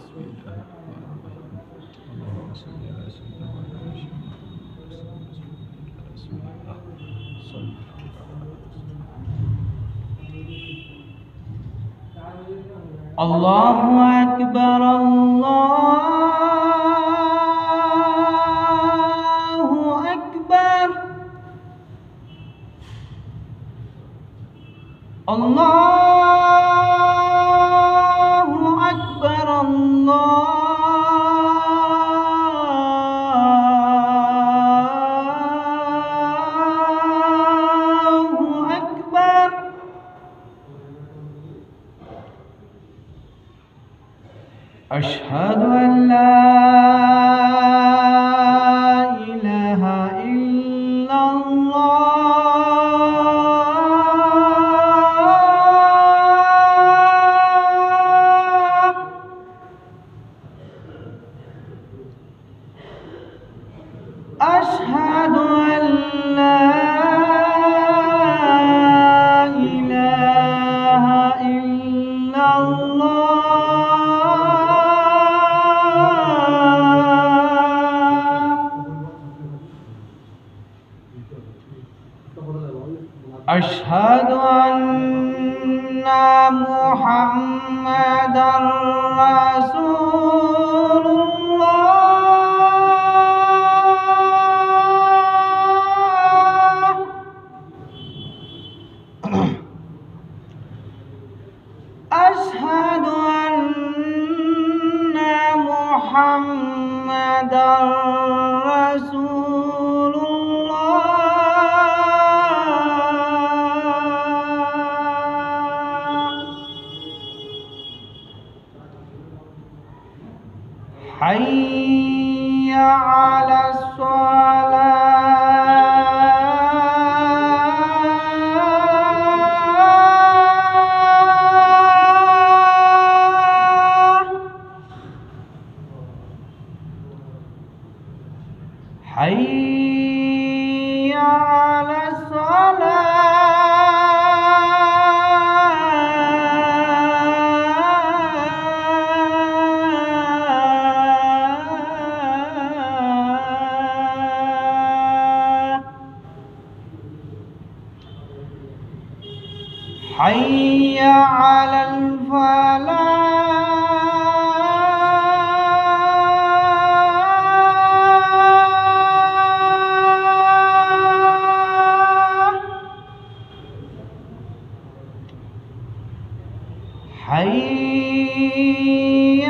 بسم الله الرحمن الرحيم. اللهم صل على سيدنا وعلى آل سيدنا على رسول الله صلى الله عليه وسلم. الله أكبر الله أكبر الله أكبر الله أكبر. أشهد أن لا إله إلا الله. أشهد أن لا إله إلا الله. أشهد أن محمدًا رسول الله. أشهد أن محمدًا رسول الله. حي على الصلاة. حي على الصلاة. حي على الفلاح. حي